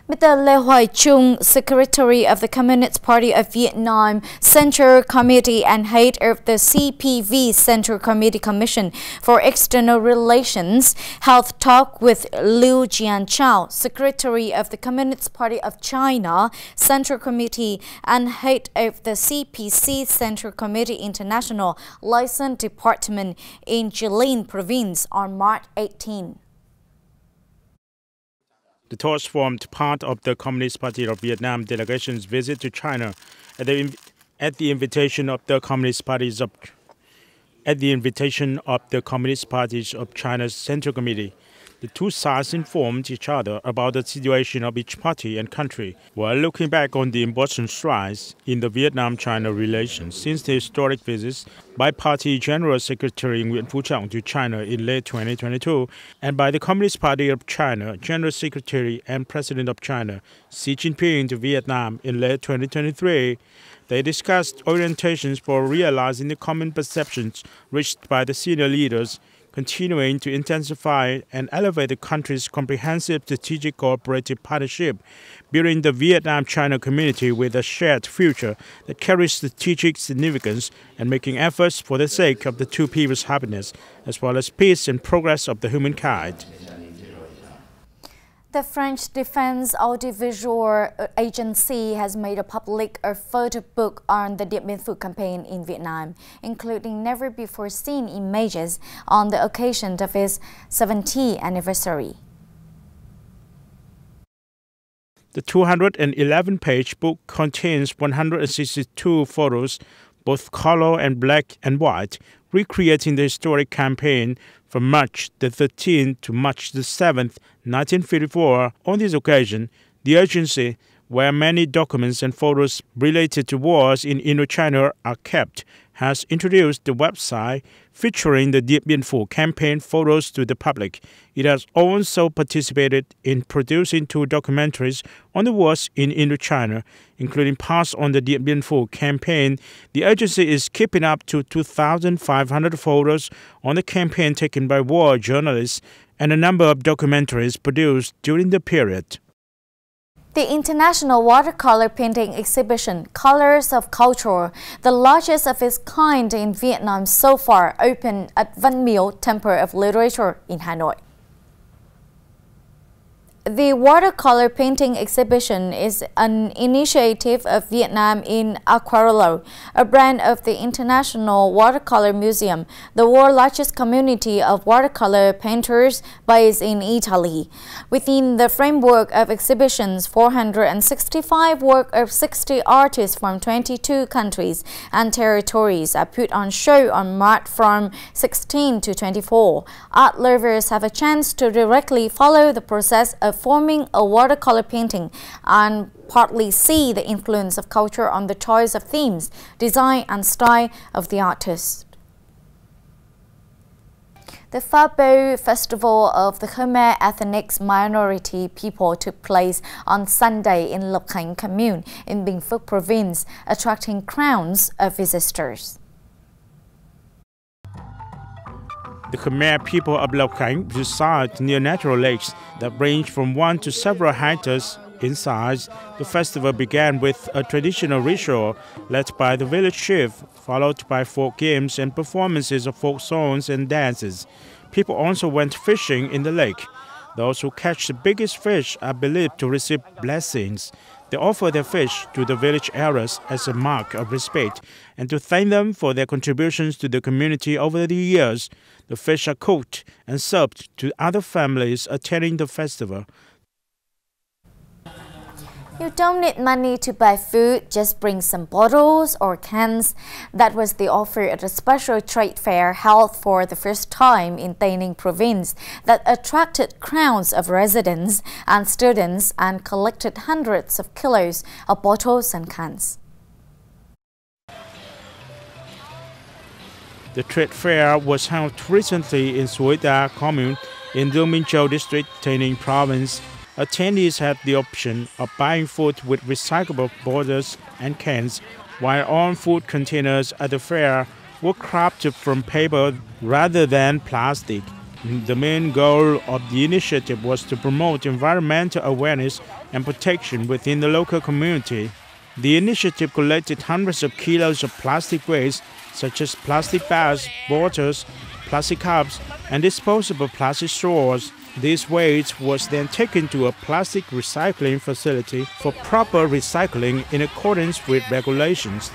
Mr. Lê Hoài Chung, Secretary of the Communist Party of Vietnam Central Committee and head of the CPV Central Committee Commission for External Relations, held talk with Liu Jianchao, Secretary of the Communist Party of China Central Committee and head of the CPC Central Committee International License Department in Jilin Province on March 18. The talks formed part of the Communist Party of Vietnam delegation's visit to China at the invitation of the Communist Parties of China's Central Committee. The two sides informed each other about the situation of each party and country, while looking back on the important strides in the Vietnam-China relations since the historic visits by Party General Secretary Nguyễn Phú Trọng to China in late 2022 and by the Communist Party of China General Secretary and President of China Xi Jinping to Vietnam in late 2023. They discussed orientations for realizing the common perceptions reached by the senior leaders, continuing to intensify and elevate the country's comprehensive strategic cooperative partnership, building the Vietnam-China community with a shared future that carries strategic significance, and making efforts for the sake of the two people's happiness, as well as peace and progress of the humankind. The French Defense Audiovisual Agency has made public a photo book on the Điện Biên Phủ campaign in Vietnam, including never-before-seen images on the occasion of its 70th anniversary. The 211-page book contains 162 photos, both color and black and white, recreating the historic campaign from March the 13th to March the 7th, 1954. On this occasion, the agency, where many documents and photos related to wars in Indochina are kept, has introduced the website featuring the Điện Biên Phủ campaign photos to the public. It has also participated in producing two documentaries on the wars in Indochina, including parts on the Điện Biên Phủ campaign. The agency is keeping up to 2,500 photos on the campaign taken by war journalists and a number of documentaries produced during the period. The International Watercolor Painting Exhibition, Colors of Culture, the largest of its kind in Vietnam so far, opened at Văn Miếu Temple of Literature in Hanoi. The watercolor painting exhibition is an initiative of Vietnam in Aquarello, a brand of the International Watercolor Museum, the world's largest community of watercolor painters based in Italy. Within the framework of exhibitions, 465 works of 60 artists from 22 countries and territories are put on show on March from 16 to 24. Art lovers have a chance to directly follow the process of forming a watercolor painting and partly see the influence of culture on the choice of themes, design and style of the artist. The Phá Bó Festival of the Khmer ethnic minority people took place on Sunday in Lộc Khánh Commune in Bình Phước Province, attracting crowds of visitors. The Khmer people of Lộc Khánh reside near natural lakes that range from 1 to several hectares in size. The festival began with a traditional ritual led by the village chief, followed by folk games and performances of folk songs and dances. People also went fishing in the lake. Those who catch the biggest fish are believed to receive blessings. They offer their fish to the village elders as a mark of respect and to thank them for their contributions to the community over the years. The fish are cooked and served to other families attending the festival. You don't need money to buy food, just bring some bottles or cans. That was the offer at a special trade fair held for the first time in Tây Ninh province that attracted crowds of residents and students and collected hundreds of kilos of bottles and cans. The trade fair was held recently in Suối Đá commune in Du Minh Châu district, Tây Ninh province. Attendees had the option of buying food with recyclable bottles and cans, while all food containers at the fair were crafted from paper rather than plastic. The main goal of the initiative was to promote environmental awareness and protection within the local community. The initiative collected hundreds of kilos of plastic waste, such as plastic bags, bottles, plastic cups, and disposable plastic straws. This waste was then taken to a plastic recycling facility for proper recycling in accordance with regulations.